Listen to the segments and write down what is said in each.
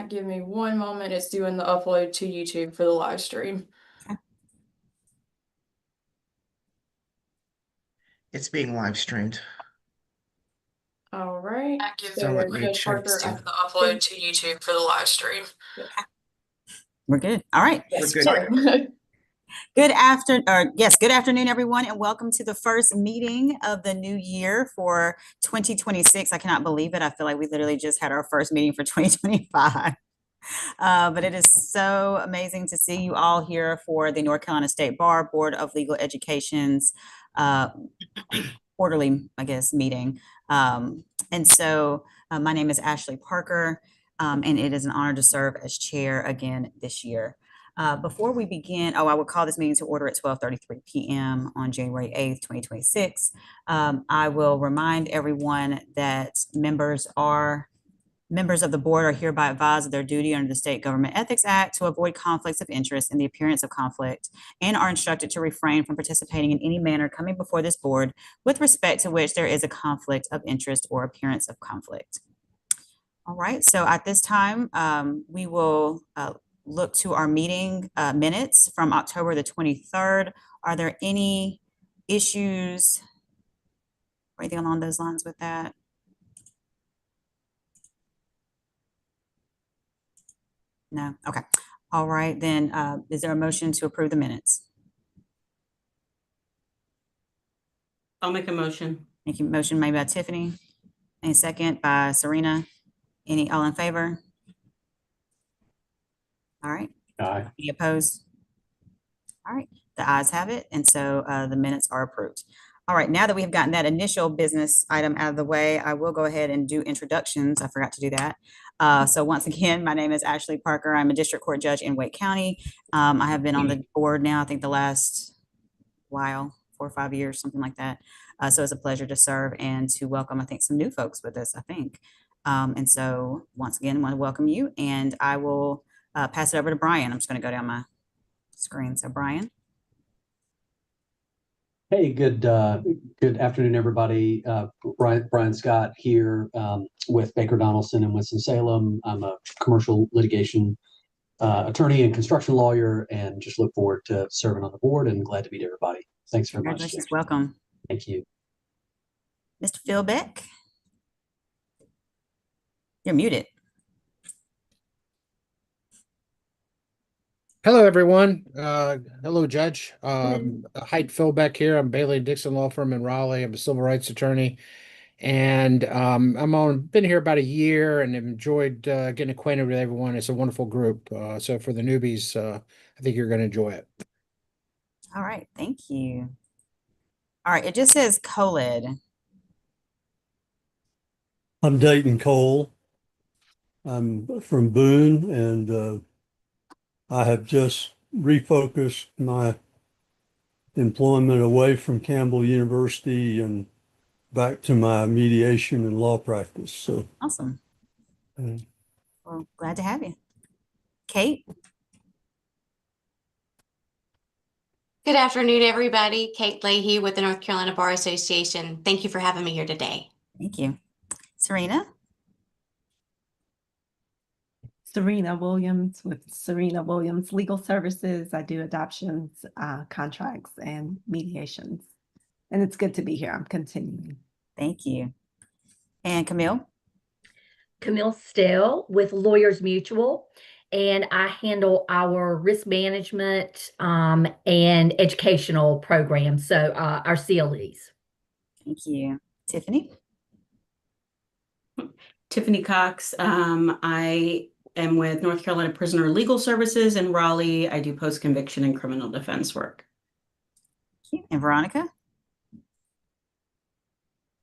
Give me one moment. It's doing the upload to YouTube for the live stream. It's being live streamed. All right. So let me check The upload to YouTube for the live stream. We're good. All right. Yes, We're good. sorry. Good afternoon, everyone, and welcome to the first meeting of the new year for 2026. I cannot believe it. I feel like we literally just had our first meeting for 2025. But it is so amazing to see you all here for the North Carolina State Bar Board of Legal Education's quarterly, meeting. And so my name is Ashley Parker, and it is an honor to serve as chair again this year. Before we begin, I would call this meeting to order at 12:33 p.m. on January 8th, 2026. I will remind everyone that members of the board are hereby advised of their duty under the State Government Ethics Act to avoid conflicts of interest and the appearance of conflict, and are instructed to refrain from participating in any manner coming before this board with respect to which there is a conflict of interest or appearance of conflict. All right, so at this time, we will look to our meeting minutes from October the 23rd. Are there any issues or anything along those lines with that? No? Okay. All right, then is there a motion to approve the minutes? I'll make a motion. Thank you. Motion made by Tiffany. Any second by Serena. All in favor? All right. Aye. Any opposed? All right, the ayes have it, and so the minutes are approved. All right, now that we have gotten that initial business item out of the way, I will go ahead and do introductions. I forgot to do that. So once again, my name is Ashley Parker. I'm a district court judge in Wake County. I have been on the board now, I think the last while, 4 or 5 years, something like that. So it's a pleasure to serve and to welcome, I think, some new folks with us, I think. And so once again, I want to welcome you, and I will pass it over to Brian. I'm just going to go down my screen. So Brian. Hey, good afternoon, everybody. Brian Scott here with Baker Donaldson in Winston-Salem. I'm a commercial litigation attorney and construction lawyer, and just look forward to serving on the board and glad to meet everybody. Thanks very much. Congratulations. Welcome. Thank you. Mr. Phil Beck. You're muted. Hello, everyone. Hello, Judge. Hi, Phil Beck here. I'm Bailey Dixon Law Firm in Raleigh. I'm a civil rights attorney, and been here about a year and have enjoyed getting acquainted with everyone. It's a wonderful group. So for the newbies, I think you're going to enjoy it. All right, thank you. All right, it just says co-led. I'm Dayton Cole. I'm from Boone, and I have just refocused my employment away from Campbell University and back to my mediation and law practice. So awesome. Well, glad to have you. Kate. Good afternoon, everybody. Kate Leahy with the North Carolina Bar Association. Thank you for having me here today. Thank you. Serena. Serena Williams with Serena Williams Legal Services. I do adoptions, contracts, and mediations. And it's good to be here. I'm continuing. Thank you. And Camille? Camille Stell with Lawyers Mutual, and I handle our risk management and educational programs, so our CLEs. Thank you. Tiffany? Tiffany Cox. I am with North Carolina Prisoner Legal Services in Raleigh. I do post-conviction and criminal defense work. Thank you. And Veronica?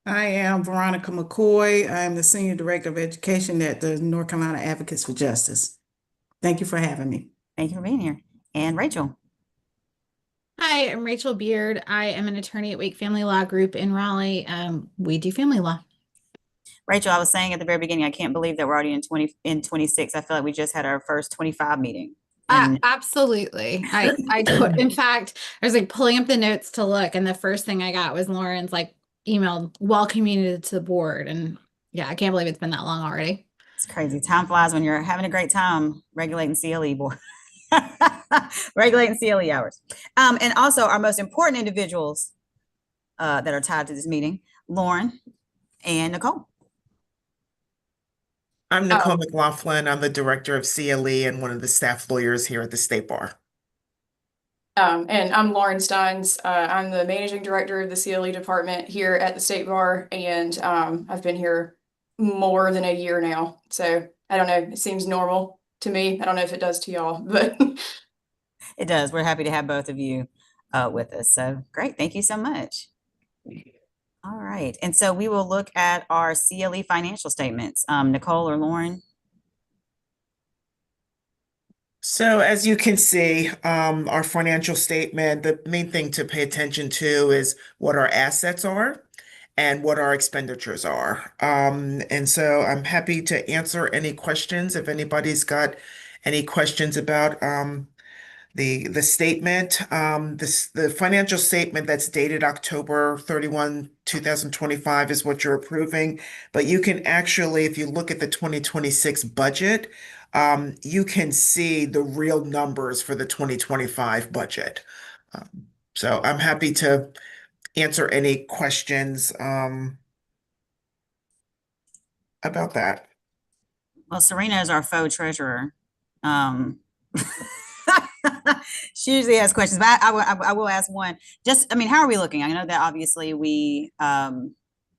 I am Veronica McCoy. I'm the Senior Director of Education at the North Carolina Advocates for Justice. Thank you for having me. Thank you for being here. And Rachel? Hi, I'm Rachel Beard. I am an attorney at Wake Family Law Group in Raleigh. We do family law. Rachel, I was saying at the very beginning, I can't believe that we're already in 26. I feel like we just had our first 25 meeting. Absolutely. I do. In fact, I was like pulling up the notes to look, and the first thing I got was Lauren's like email welcoming you to the board. And yeah, I can't believe it's been that long already. It's crazy. Time flies when you're having a great time regulating CLE board. Regulating CLE hours. And also our most important individuals that are tied to this meeting, Lauren and Nicole. I'm Nicole McLaughlin. I'm the director of CLE and one of the staff lawyers here at the State Bar. And I'm Lauren Steins. I'm the managing director of the CLE department here at the State Bar, and I've been here more than a year now. So I don't know, it seems normal to me. I don't know if it does to y'all, but It does. We're happy to have both of you with us. So great. Thank you so much. All right. And so we will look at our CLE financial statements. Nicole or Lauren? So as you can see, our financial statement, the main thing to pay attention to is what our assets are and what our expenditures are. And so I'm happy to answer any questions if anybody's got any questions about the statement. The financial statement that's dated October 31, 2025 is what you're approving. But you can actually, if you look at the 2026 budget, you can see the real numbers for the 2025 budget. So I'm happy to answer any questions about that. Well, Serena is our faux treasurer. She usually has questions, but I will ask one. Just, I mean, how are we looking? I know that obviously we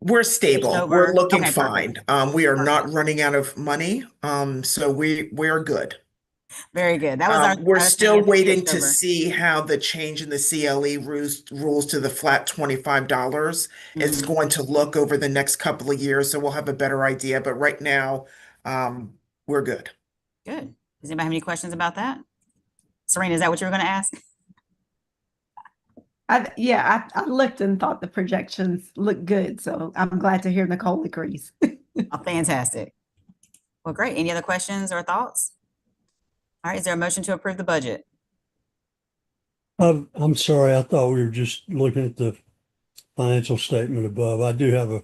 We're stable. over. We're looking Okay, fine. perfect. We are not running out of money. So we're good. Very good. That was our We're our still thing as we waiting switched to over. see how the change in the CLE rules to the flat $25 is Mhm. going to look over the next couple of years. So we'll have a better idea. But right now, we're good. Good. Does anybody have any questions about that? Serena, is that what you were going to ask? I looked and thought the projections looked good, so I'm glad to hear Nicole agrees. Oh, fantastic. Well, great. Any other questions or thoughts? All right, is there a motion to approve the budget? I'm sorry, I thought we were just looking at the financial statement above. I do have a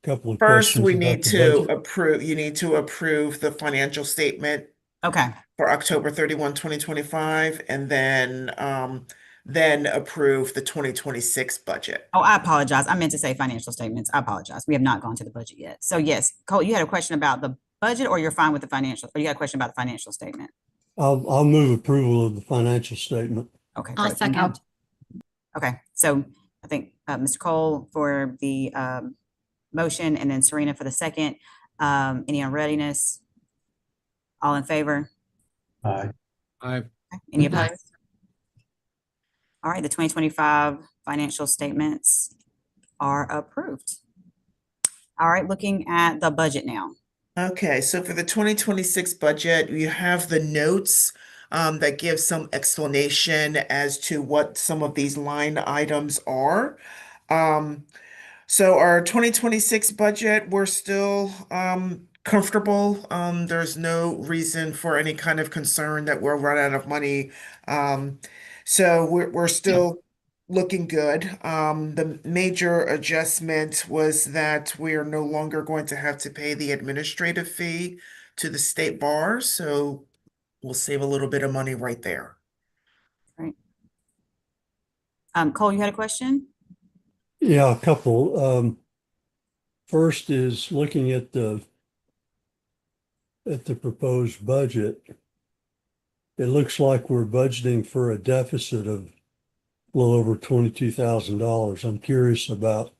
couple of First, questions we about need the to budget. approve, you need to approve the financial statement Okay. for October 31, 2025, and then approve the 2026 budget. Oh, I apologize. I meant to say financial statements. I apologize. We have not gone to the budget yet. So yes, Cole, you had a question about the budget, or you're fine with the financial, or you had a question about the financial statement? I'll move approval of the financial statement. Okay. I'll great. Thank you. second. Okay, so I think Mr. Cole for the motion, and then Serena for the second. Any unreadiness? All in favor? Aye. I Any Aye. opposed? All right, the 2025 financial statements are approved. All right, looking at the budget now. Okay, so for the 2026 budget, you have the notes that give some explanation as to what some of these line items are. So our 2026 budget, we're still comfortable. There's no reason for any kind of concern that we'll run out of money. So we're still looking good. The major adjustment was that we are no longer going to have to pay the administrative fee to the state bar, so we'll save a little bit of money right there. Right. Cole, you had a question? Yeah, a couple. First is looking at the proposed budget. It looks like we're budgeting for a deficit of a little over $22,000. I'm curious about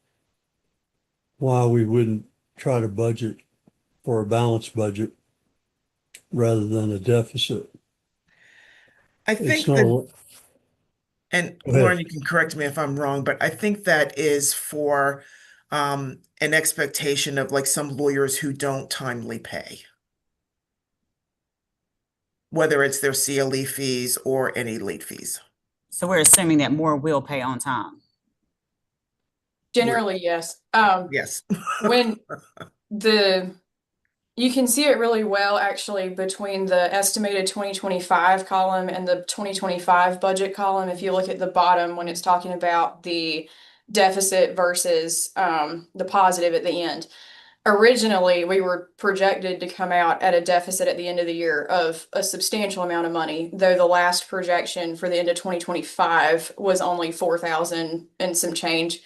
why we wouldn't try to budget for a balanced budget rather than a deficit. I think It's not, that, and Go ahead. Lauren, you can correct me if I'm wrong, but I think that is for an expectation of like some lawyers who don't timely pay, whether it's their CLE fees or any late fees. So we're assuming that more will pay on time. Generally, yes. Yes. When you can see it really well actually between the estimated 2025 column and the 2025 budget column. If you look at the bottom when it's talking about the deficit versus the positive at the end. originally we were projected to come out at a deficit at the end of the year of a substantial amount of money, though the last projection for the end of 2025 was only 4,000 and some change.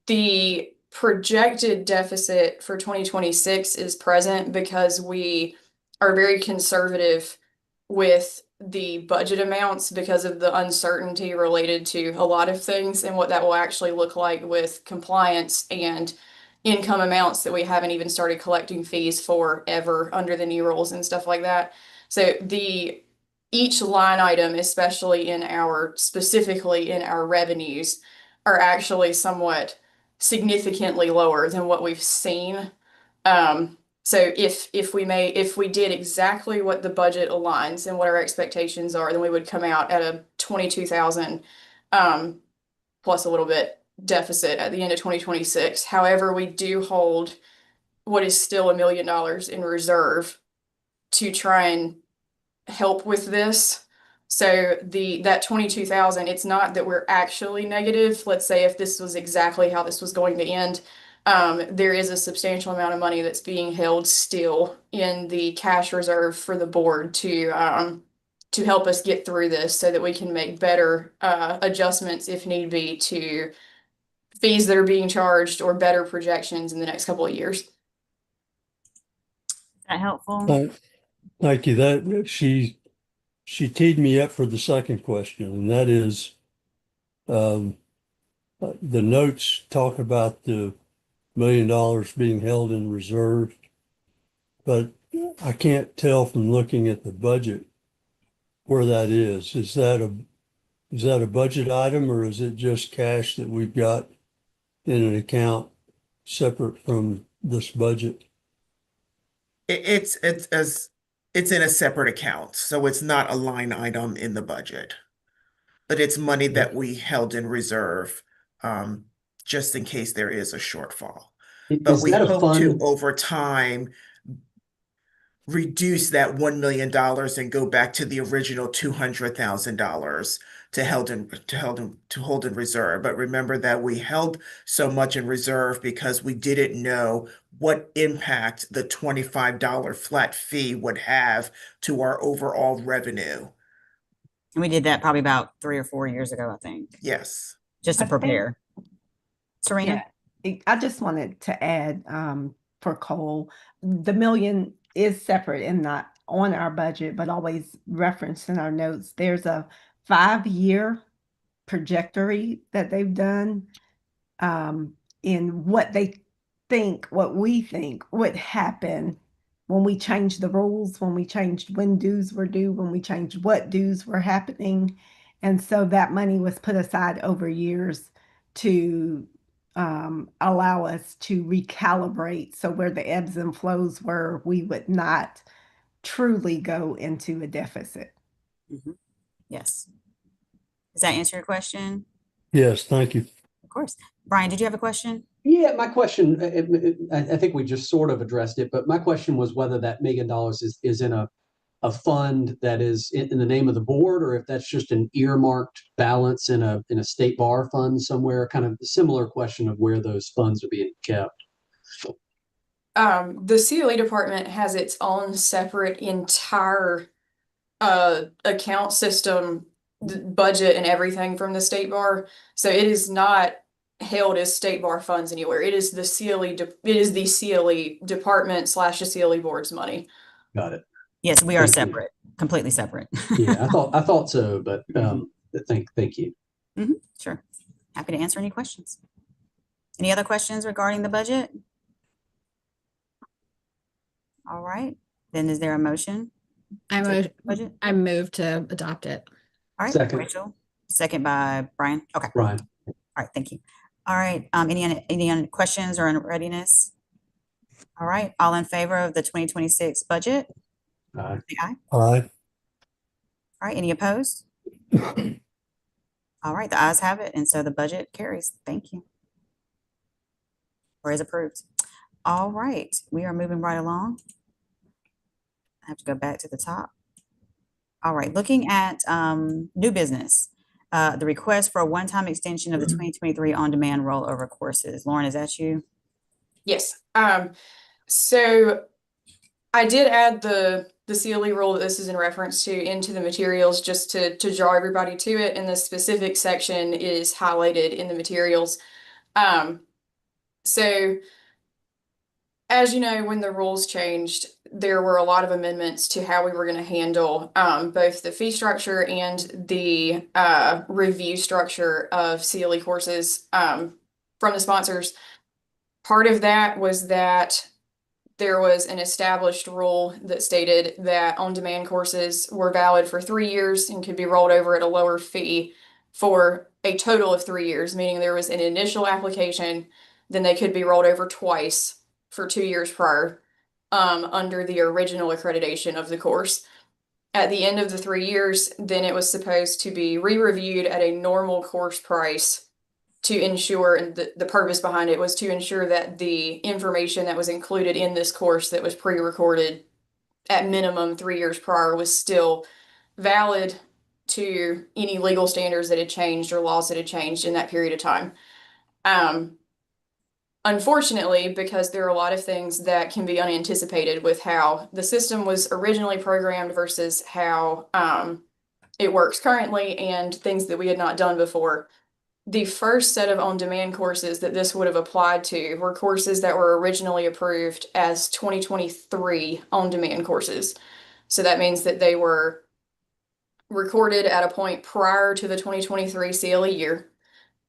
The projected deficit for 2026 is present because we are very conservative with the budget amounts because of the uncertainty related to a lot of things and what that will actually look like with compliance and income amounts that we haven't even started collecting fees for ever under the new rules and stuff like that. So each line item, especially specifically in our revenues, are actually somewhat significantly lower than what we've seen. So if we did exactly what the budget aligns and what our expectations are, then we would come out at a 22,000 plus a little bit deficit at the end of 2026. However, we do hold what is still $1 million in reserve to try and help with this. So that 22,000, it's not that we're actually negative. Let's say if this was exactly how this was going to end, there is a substantial amount of money that's being held still in the cash reserve for the board to help us get through this so that we can make better adjustments if need be to fees that are being charged or better projections in the next couple of years. Is that helpful? Thank you. That she teed me up for the second question, and that is the notes talk about the $1 million being held in reserve, but I can't tell from looking at the budget where that is. Is that a budget item, or is it just cash that we've got in an account separate from this budget? It's in a separate account, so it's not a line item in the budget. But it's money that we held in reserve, just in case there is a shortfall. But Is we that a hope to, fund? over time, reduce that $1 million and go back to the original $200,000 to hold in reserve. But remember that we held so much in reserve because we didn't know what impact the $25 flat fee would have to our overall revenue. And we did that probably about 3 or 4 years ago, I think, Yes. just to I think- prepare. Serena? Yeah, I just wanted to add, for Cole, the million is separate and not on our budget, but always referenced in our notes. There's a 5-year trajectory that they've done, in what we think would happen when we changed the rules, when we changed when dues were due, when we changed what dues were happening. And so that money was put aside over years to allow us to recalibrate. So where the ebbs and flows were, we would not truly go into a deficit. Mhm. Yes. Does that answer your question? Yes, thank you. Of course. Brian, did you have a question? Yeah, my question, I think we just sort of addressed it, but my question was whether that $1 million is in a fund that is in the name of the board, or if that's just an earmarked balance in a state bar fund somewhere, kind of a similar question of where those funds are being kept. The CLE department has its own separate entire account system, budget and everything from the state bar. So it is not held as state bar funds anywhere. It is the CLE department / the CLE board's money. Got it. Yes, we are Thank you. separate, completely separate. Yeah, I thought so, but thank you. Sure. Happy to answer any questions. Any other questions regarding the budget? All right, then is there a motion? Budget? I move to adopt it. All right, Second. Rachel, second by Brian. Okay, all Brian, right, thank you. All right, any questions or readiness? All right, all in favor of the 2026 budget? aye. Say aye. Aye. All right, any opposed? All right, the ayes have it, and so the budget carries. Thank you. Or is approved. All right, we are moving right along. I have to go back to the top. All right, looking at new business, the request for a one-time extension of the 2023 on-demand rollover courses. Lauren, is that you? Yes. So I did add the CLE rule that this is in reference to into the materials just to draw everybody to it, and the specific section is highlighted in the materials. So as you know, when the rules changed, there were a lot of amendments to how we were going to handle both the fee structure and the review structure of CLE courses from the sponsors. Part of that was that there was an established rule that stated that on-demand courses were valid for 3 years and could be rolled over at a lower fee for a total of 3 years, meaning there was an initial application, then they could be rolled over twice for 2 years prior, under the original accreditation of the course. At the end of the 3 years, then it was supposed to be re-reviewed at a normal course price to ensure, and the purpose behind it was to ensure that the information that was included in this course that was pre-recorded at minimum 3 years prior was still valid to any legal standards that had changed or laws that had changed in that period of time. Unfortunately, because there are a lot of things that can be unanticipated with how the system was originally programmed versus how it works currently, and things that we had not done before. The first set of on-demand courses that this would have applied to were courses that were originally approved as 2023 on-demand courses. So that means that they were recorded at a point prior to the 2023 CLE year.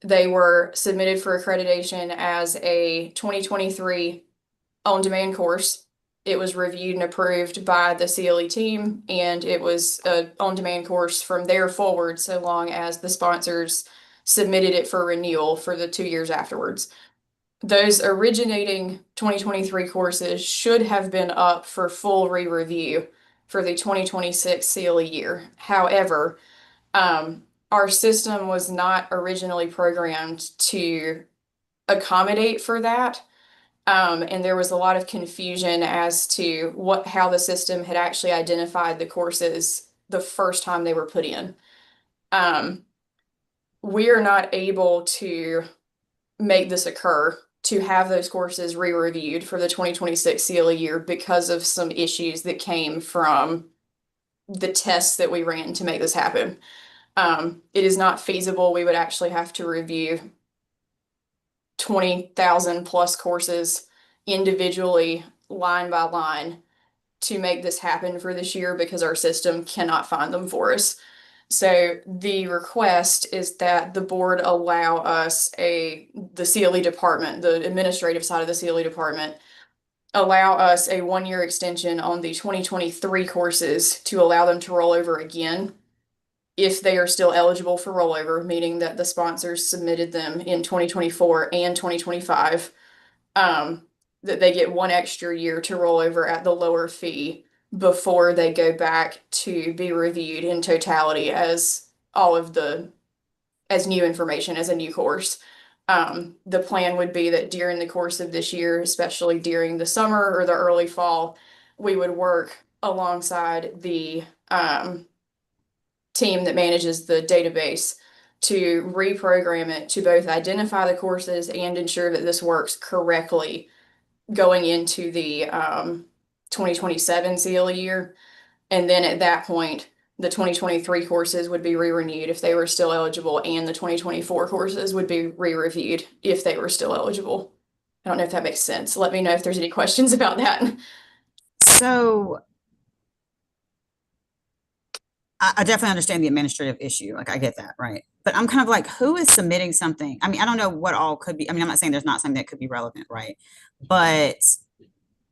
They were submitted for accreditation as a 2023 on-demand course. It was reviewed and approved by the CLE team, and it was an on-demand course from there forward, so long as the sponsors submitted it for renewal for the 2 years afterwards. Those originating 2023 courses should have been up for full re-review for the 2026 CLE year. However, our system was not originally programmed to accommodate for that. And there was a lot of confusion as to how the system had actually identified the courses the first time they were put in. We are not able to make this occur, to have those courses re-reviewed for the 2026 CLE year because of some issues that came from the tests that we ran to make this happen. It is not feasible. We would actually have to review 20,000 plus courses individually, line by line, to make this happen for this year because our system cannot find them for us. So the request is that the board allow us the CLE department, the administrative side of the CLE department, allow us a 1 year extension on the 2023 courses to allow them to roll over again if they are still eligible for rollover, meaning that the sponsors submitted them in 2024 and 2025, that they get 1 extra year to roll over at the lower fee before they go back to be reviewed in totality as as new information, as a new course. The plan would be that during the course of this year, especially during the summer or the early fall, we would work alongside the team that manages the database to reprogram it to both identify the courses and ensure that this works correctly going into the 2027 CLE year. And then at that point, the 2023 courses would be re-renewed if they were still eligible, and the 2024 courses would be re-reviewed if they were still eligible. I don't know if that makes sense. Let me know if there's any questions about that. So I definitely understand the administrative issue. Like, I get that, right? But I'm kind of like, who is submitting something? I mean, I don't know what all could be. I mean, I'm not saying there's not something that could be relevant, right? But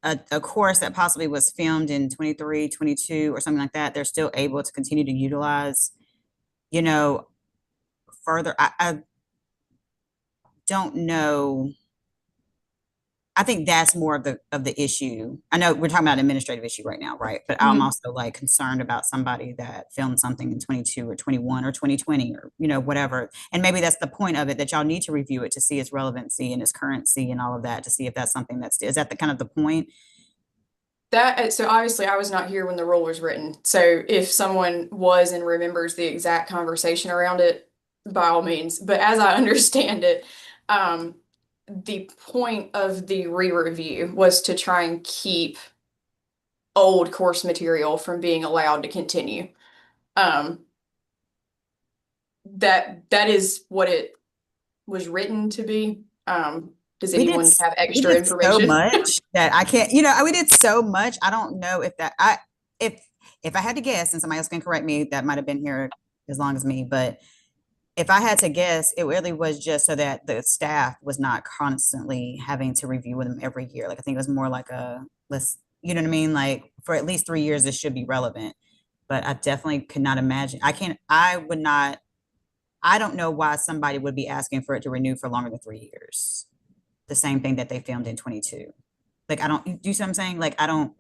a course that possibly was filmed in 23, 22 or something like that, they're still able to continue to utilize, further. I don't know. I think that's more of the issue. I know we're talking about an administrative issue right now, right? But I'm also like concerned about somebody that filmed something in 22 or 21 or 2020 or whatever. And maybe that's the point of it, that y'all need to review it to see its relevancy and its currency and all of that, to see if that's something is that the kind of the point? So obviously I was not here when the rule was written. So if someone was and remembers the exact conversation around it, by all means. But as I understand it, the point of the re-review was to try and keep old course material from being allowed to continue. That is what it was written to be. Does We did, anyone have we extra did so information? much that I can't, we did so much. I don't know if that, if I had to guess, and somebody else can correct me, that might have been here as long as me, but if I had to guess, it really was just so that the staff was not constantly having to review with them every year. Like, I think it was more like you know what I mean? Like, for at least 3 years, this should be relevant. But I definitely could not imagine. I don't know why somebody would be asking for it to renew for longer than 3 years. The same thing that they filmed in 22. Like, I don't, do you see what I'm saying? Like, I don't.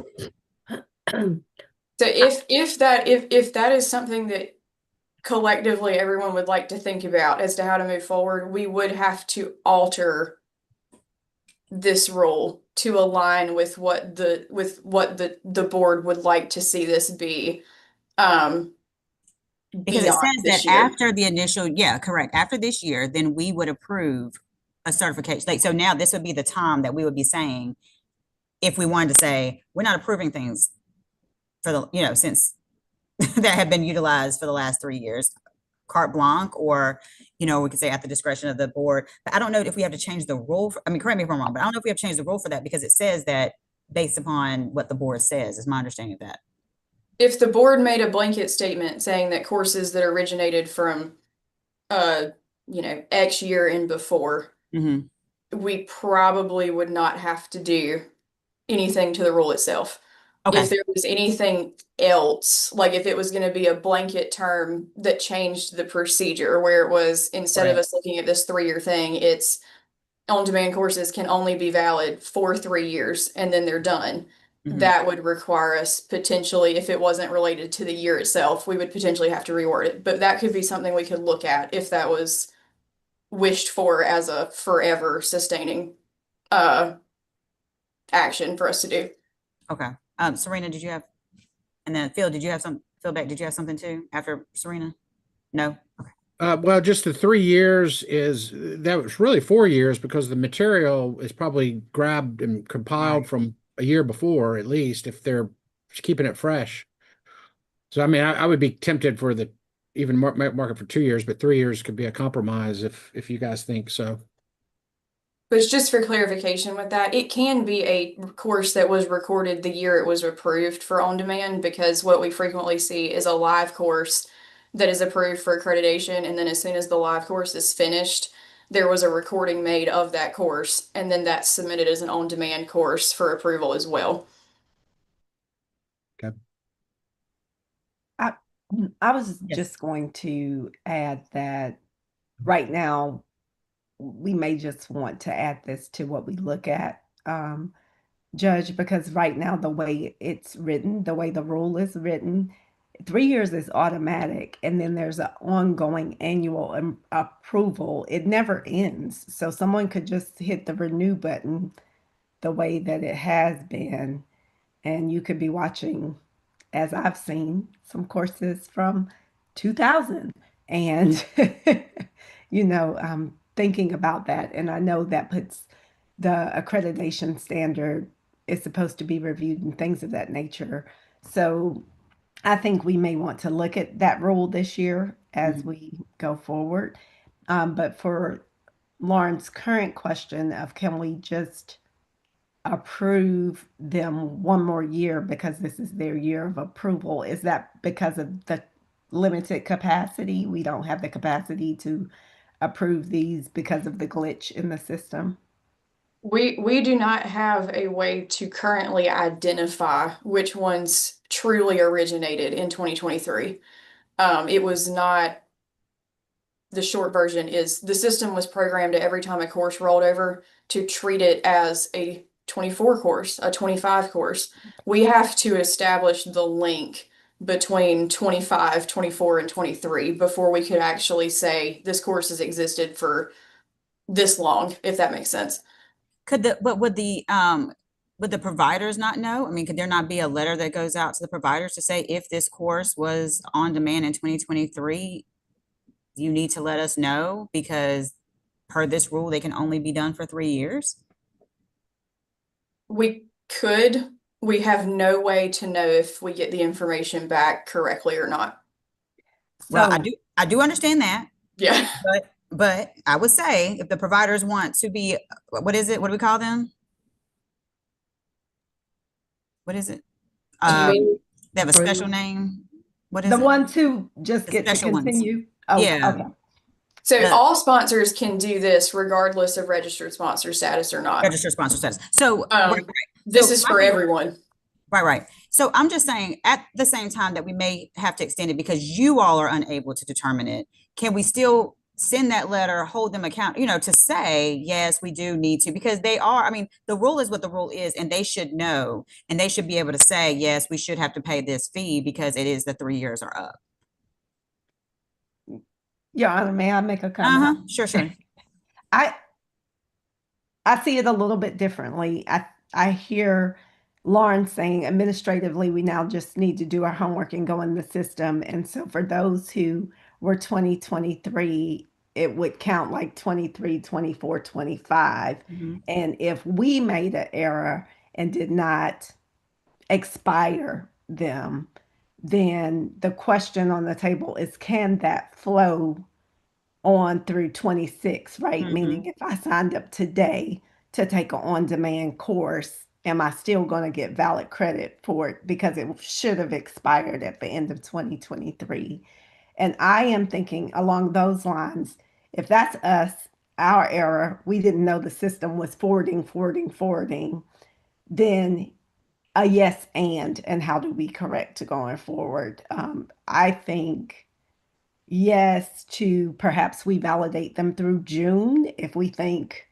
So if that is something that collectively everyone would like to think about as to how to move forward, we would have to alter this rule to align with what the board would like to see this be. Because it Beyond says that this year. after the initial, yeah, correct. After this year, then we would approve a certification. Like, so now this would be the time that we would be saying, if we wanted to say, we're not approving things for the, since that have been utilized for the last 3 years, carte blanche, or, we could say at the discretion of the board. But I don't know if we have to change the rule. Correct me if I'm wrong, but I don't know if we have to change the rule for that, because it says that based upon what the board says, is my understanding of that. If the board made a blanket statement saying that courses that originated from, X year and before, we probably would not have to do anything to the rule itself. Okay. If there was anything else, like if it was going to be a blanket term that changed the procedure, where it was, instead of Right. us looking at this 3-year thing, it's on-demand courses can only be valid for 3 years and then they're done. That would require us potentially, if it wasn't related to the year itself, we would potentially have to reword it. But that could be something we could look at if that was wished for as a forever sustaining action for us to do. Okay. Serena, did you have, and then Phil, did you have something too after Serena? No? Okay. Well, just the 3 years that was really 4 years, because the material is probably grabbed and compiled from a year before, at least, if they're keeping it fresh. So, I would be tempted for the even market for 2 years, but 3 years could be a compromise if you guys think so. But it's just for clarification with that, it can be a course that was recorded the year it was approved for on-demand, because what we frequently see is a live course that is approved for accreditation, and then as soon as the live course is finished, there was a recording made of that course, and then that's submitted as an on-demand course for approval as well. Okay. I was just going to add that right now, we may just want to add this to what we look at, Judge, because right now, the way it's written, the way the rule is written, 3 years is automatic, and then there's an ongoing annual approval. It never ends. So someone could just hit the renew button the way that it has been, and you could be watching, as I've seen, some courses from 2000, and thinking about that. And I know that puts the accreditation standard is supposed to be reviewed and things of that nature. So I think we may want to look at that rule this year as we go forward. But for Lauren's current question of, can we just approve them one more year because this is their year of approval? Is that because of the limited capacity? We don't have the capacity to approve these because of the glitch in the system? We do not have a way to currently identify which ones truly originated in 2023. It was not, the short version is the system was programmed every time a course rolled over to treat it as a 24 course, a 25 course. We have to establish the link between 25, 24, and 23 before we could actually say this course has existed for this long, if that makes sense. Would the providers not know? Could there not be a letter that goes out to the providers to say, if this course was on demand in 2023, you need to let us know, because per this rule, they can only be done for 3 years? We could, we have no way to know if we get the information back correctly or not. Well, So I do understand that, Yeah. but I would say if the providers want to be, what is it? What do we call them? What is it? They have a special name. What is the it? ones who just The get to special ones. continue. Oh, Yeah. okay. So The- all sponsors can do this regardless of registered sponsor status or not. Registered sponsor status. So, right. This So is my for thing- everyone. Right. So I'm just saying at the same time that we may have to extend it because you all are unable to determine it, can we still send that letter, hold them account, to say, yes, we do need to, because they are, I mean, the rule is what the rule is, and they should know, and they should be able to say, yes, we should have to pay this fee because it is the 3 years are up. Your Honor, may I make a comment? Sure. I see it a little bit differently. I hear Lauren saying administratively, we now just need to do our homework and go in the system. And so for those who were 2023, it would count like 23, 24, 25. And if we made an error and did not expire them, then the question on the table is, can that flow on through 26, right? Meaning if I signed up today to take an on-demand course, am I still going to get valid credit for it because it should have expired at the end of 2023? And I am thinking along those lines, if that's us, our error, we didn't know the system was forwarding, then a yes and how do we correct going forward? I think yes to perhaps we validate them through June if we think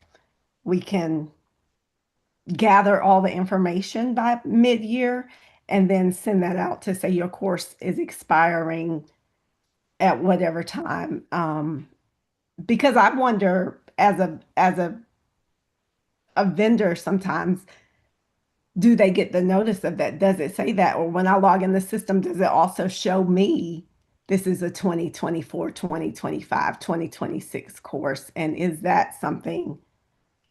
we can gather all the information by mid-year and then send that out to say your course is expiring at whatever time. Because I wonder as a vendor sometimes, do they get the notice of that? Does it say that? Or when I log in the system, does it also show me this is a 2024, 2025, 2026 course? And is that something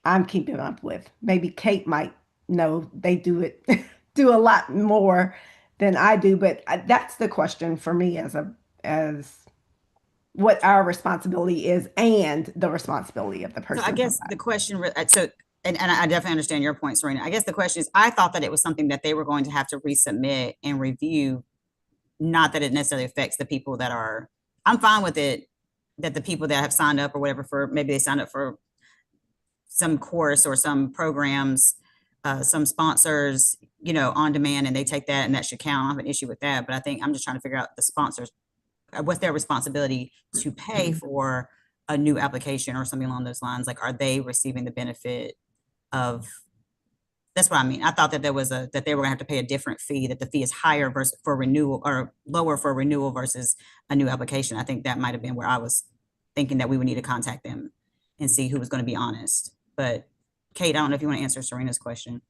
I'm keeping up with? Maybe Kate might know. They do it, do a lot more than I do, but that's the question for me as what our responsibility is and the responsibility of the person. So I guess the question, and I definitely understand your point, Serena. I guess the question is, I thought that it was something that they were going to have to resubmit and review, not that it necessarily affects the people that are, I'm fine with it, that the people that have signed up or whatever for, maybe they signed up for some course or some programs, some sponsors, on demand, and they take that and that should count. I don't have an issue with that, but I think I'm just trying to figure out the sponsors, what's their responsibility to pay for a new application or something along those lines? Like, are they receiving the benefit of, that's what I mean. I thought that that they were gonna have to pay a different fee, that the fee is higher versus for renewal or lower for renewal versus a new application. I think that might've been where I was thinking that we would need to contact them and see who was gonna be honest. But Kate, I don't know if you want to answer Serena's question.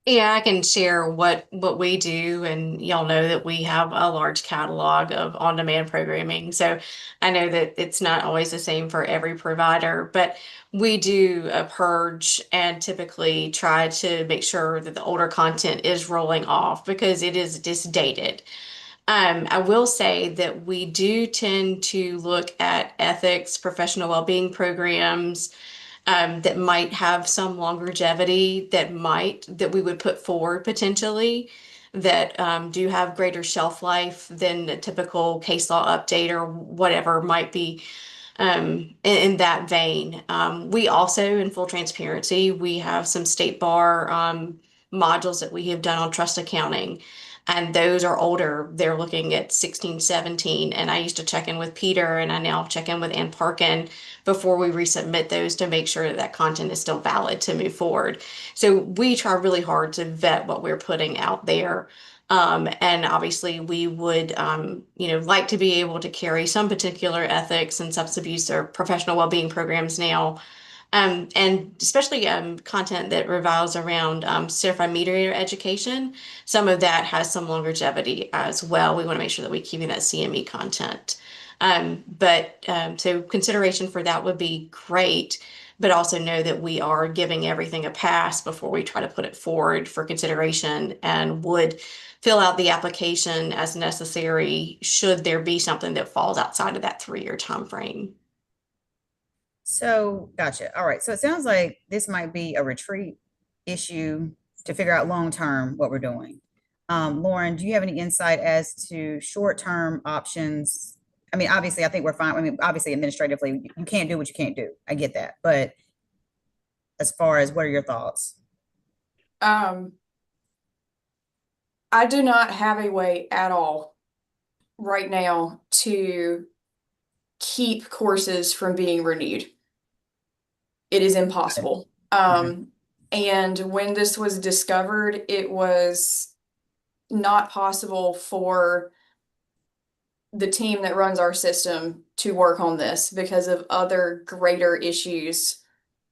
Yeah, I can share what we do, and y'all know that we have a large catalog of on-demand programming. So I know that it's not always the same for every provider, but we do a purge and typically try to make sure that the older content is rolling off because it is just dated. I will say that we do tend to look at ethics, professional well-being programs, that might have some longevity that we would put forward potentially that do have greater shelf life than a typical case law update or whatever might be in that vein. We also, in full transparency, we have some state bar modules that we have done on trust accounting. And those are older. They're looking at 16, 17. And I used to check in with Peter, and I now check in with Ann Parkin before we resubmit those to make sure that that content is still valid to move forward. So we try really hard to vet what we're putting out there. And obviously we would, like to be able to carry some particular ethics and substance abuse or professional well-being programs now. And especially content that revolves around certified mediator education. Some of that has some longevity as well. We want to make sure that we're keeping that CME content So consideration for that would be great, but also know that we are giving everything a pass before we try to put it forward for consideration, and would fill out the application as necessary should there be something that falls outside of that 3-year time frame. So, gotcha. All right. So it sounds like this might be a retreat issue to figure out long-term what we're doing. Lauren, do you have any insight as to short-term options? I mean, obviously, I think we're fine. I mean, obviously, administratively, you can't do what you can't do. I get that. But as far as what are your thoughts? I do not have a way at all right now to keep courses from being renewed. It is impossible. And when this was discovered, it was not possible for the team that runs our system to work on this because of other greater issues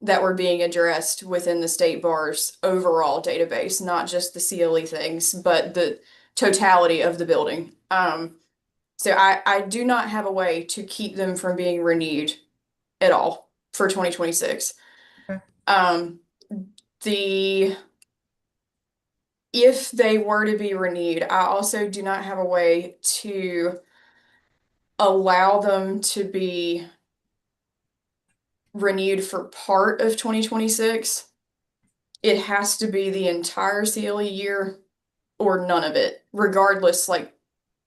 that were being addressed within the state bar's overall database, not just the CLE things, but the totality of the building. So I do not have a way to keep them from being renewed at all for 2026. Okay. If they were to be renewed, I also do not have a way to allow them to be renewed for part of 2026. It has to be the entire CLE year or none of it, regardless, like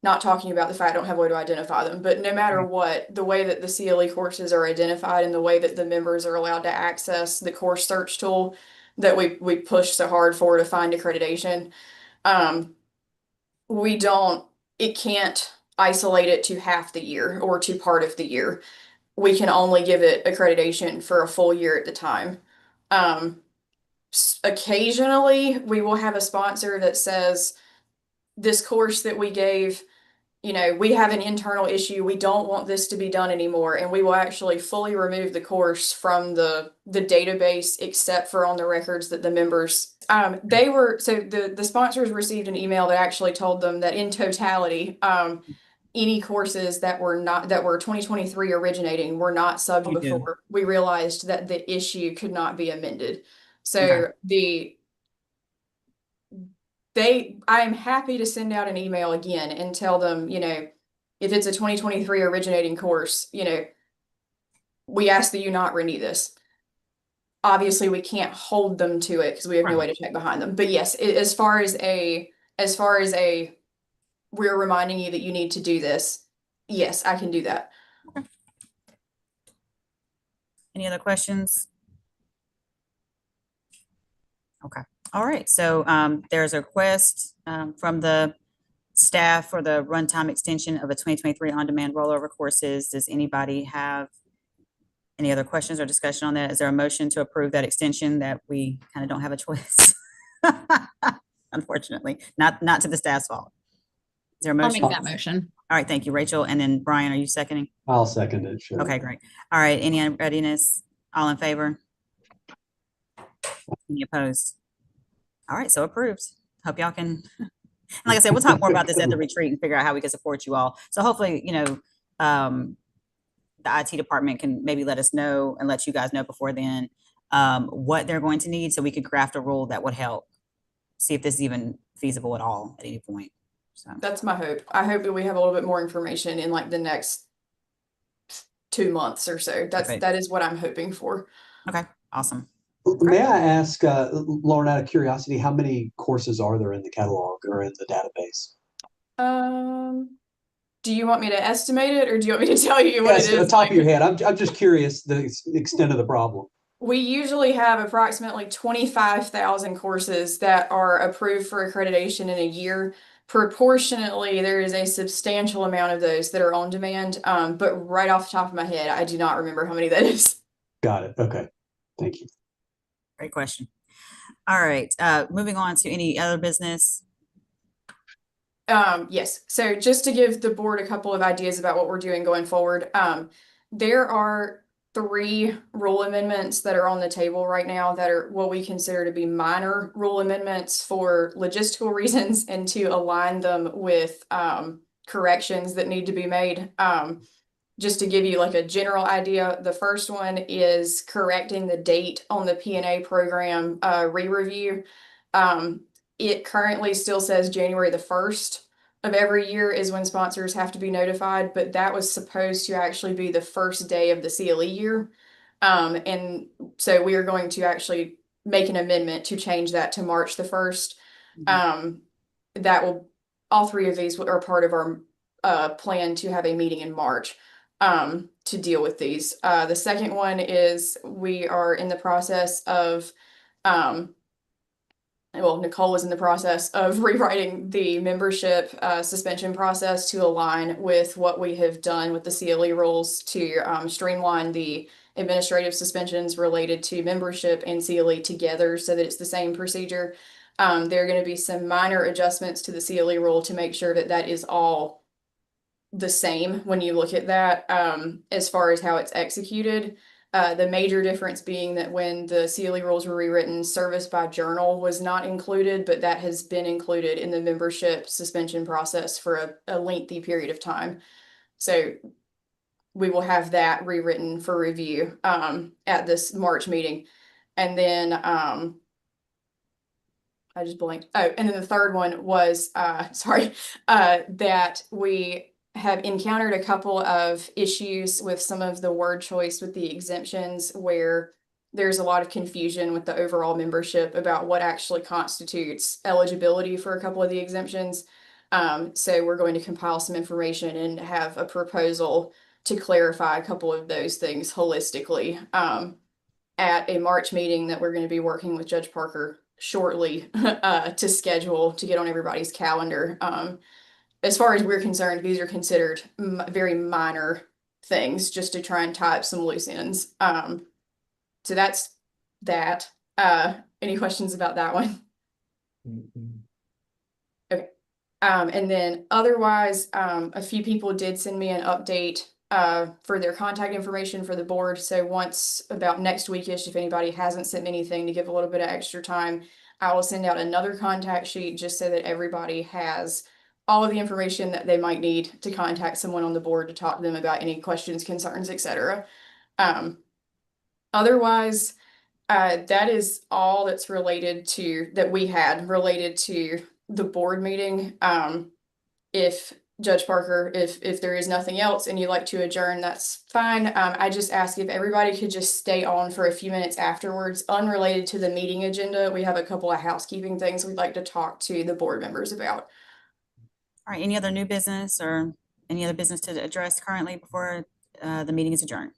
not talking about the fact I don't have a way to identify them, but no matter what, the way that the CLE courses are identified and the way that the members are allowed to access the course search tool that we push so hard for to find accreditation, it can't isolate it to half the year or to part of the year. We can only give it accreditation for a full year at the time. Occasionally, we will have a sponsor that says, this course that we gave, we have an internal issue. We don't want this to be done anymore. And we will actually fully remove the course from the database, except for on the records that the members, the sponsors received an email that actually told them that in totality, any courses that were 2023 originating were not subbed before we realized that the issue could not be amended. So I am happy to send out an email again and tell them, if it's a 2023 originating course, we ask that you not renew this. Obviously, we can't hold them to it because we have no way to check behind them. But yes, as far as we're reminding you that you need to do this, yes, I can do that. Any other questions? Okay. All right. So there's a request from the staff for the runtime extension of a 2023 on-demand rollover courses. Does anybody have any other questions or discussion on that? Is there a motion to approve that extension that we kind of don't have a choice? Unfortunately, not to the staff's fault. Is there a I'll motion? make that motion. All right. Thank you, Rachel. And then Brian, are you seconding? I'll second it. Sure. Okay, great. All right. Any readiness? All in favor? Any opposed? All right, so approved. Hope y'all can, and like I said, we'll talk more about this at the retreat and figure out how we can support you all. So hopefully, the IT department can maybe let us know and let you guys know before then what they're going to need so we could craft a rule that would help. See if this is even feasible at all at any point. So that's my hope. I hope that we have a little bit more information in like the next 2 months or so. That is what I'm hoping for. Okay, awesome. May I ask, Lauren, out of curiosity, how many courses are there in the catalog or in the database? Do you want me to estimate it, or do you want me to tell you what it is? Yes, top of your head. I'm just curious the extent of the problem. We usually have approximately 25,000 courses that are approved for accreditation in a year. Proportionately, there is a substantial amount of those that are on demand. But right off the top of my head, I do not remember how many that is. Got it. Okay. Thank you. Great question. All right. Moving on to any other business. Yes. So just to give the board a couple of ideas about what we're doing going forward, there are 3 rule amendments that are on the table right now that are what we consider to be minor rule amendments for logistical reasons and to align them with corrections that need to be made. just to give you like a general idea, the first one is correcting the date on the P&A program re-review. It currently still says January the 1st of every year is when sponsors have to be notified, but that was supposed to actually be the first day of the CLE year. And so we are going to actually make an amendment to change that to March the 1st. That will, all three of these are part of our plan to have a meeting in March to deal with these. The second one is we are in the process of, well, Nicole was in the process of rewriting the membership suspension process to align with what we have done with the CLE rules to streamline the administrative suspensions related to membership and CLE together so that it's the same procedure. There are going to be some minor adjustments to the CLE rule to make sure that that is all the same when you look at that as far as how it's executed. The major difference being that when the CLE rules were rewritten, service by journal was not included, but that has been included in the membership suspension process for a lengthy period of time. So we will have that rewritten for review at this March meeting. And then I just blanked. Oh, and then the third one was that we have encountered a couple of issues with some of the word choice with the exemptions where there's a lot of confusion with the overall membership about what actually constitutes eligibility for a couple of the exemptions. So we're going to compile some information and have a proposal to clarify a couple of those things holistically at a March meeting that we're going to be working with Judge Parker shortly to schedule to get on everybody's calendar. As far as we're concerned, these are considered very minor things just to try and tie up some loose ends. So that's that. Any questions about that one? Okay. And then otherwise, a few people did send me an update for their contact information for the board. So once about next weekish, if anybody hasn't sent me anything to give a little bit of extra time, I will send out another contact sheet just so that everybody has all of the information that they might need to contact someone on the board to talk to them about any questions, concerns, etc. Otherwise, that is all that's related to that we had related to the board meeting. If Judge Parker, if there is nothing else and you'd like to adjourn, that's fine. I just ask if everybody could just stay on for a few minutes afterwards, unrelated to the meeting agenda. We have a couple of housekeeping things we'd like to talk to the board members about. All right, any other new business or any other business to address currently before the meeting is adjourned?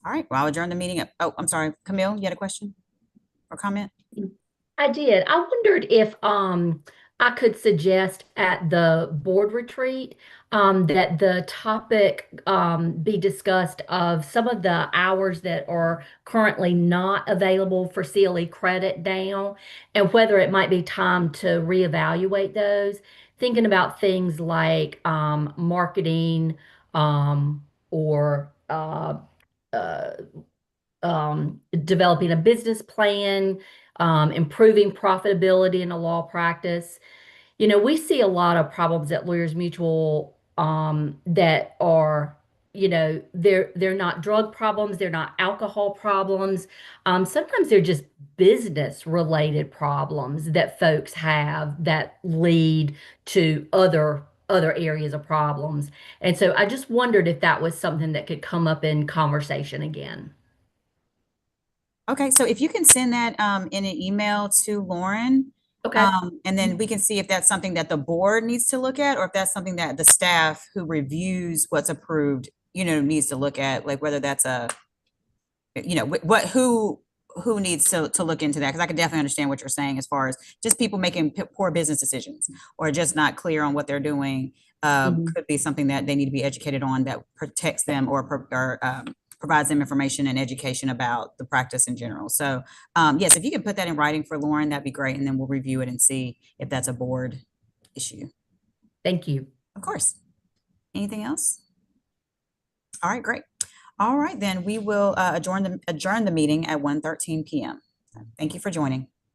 All right, well, I'll adjourn the meeting. Oh, I'm sorry, Camille, you had a question or comment? I did. I wondered if I could suggest at the board retreat that the topic be discussed of some of the hours that are currently not available for CLE credit now, and whether it might be time to reevaluate those, thinking about things like marketing or developing a business plan, improving profitability in a law practice. You know, we see a lot of problems at Lawyers Mutual that are, you know, they're not drug problems, they're not alcohol problems. Sometimes they're just business related problems that folks have that lead to other areas of problems. And so I just wondered if that was something that could come up in conversation again. Okay, so if you can send that in an email to Lauren, Okay. and then we can see if that's something that the board needs to look at, or if that's something that the staff who reviews what's approved, you know, needs to look at, like whether that's a, you know, who needs to look into that, because I can definitely understand what you're saying as far as just people making poor business decisions or just not clear on what they're doing. Could be something that they need to be educated on that protects them or provides them information and education about the practice in general. So yes, if you can put that in writing for Lauren, that'd be great. And then we'll review it and see if that's a board issue. Thank you. Of course. Anything else? All right, great. All right, then we will adjourn the meeting at 1:13 p.m. Thank you for joining.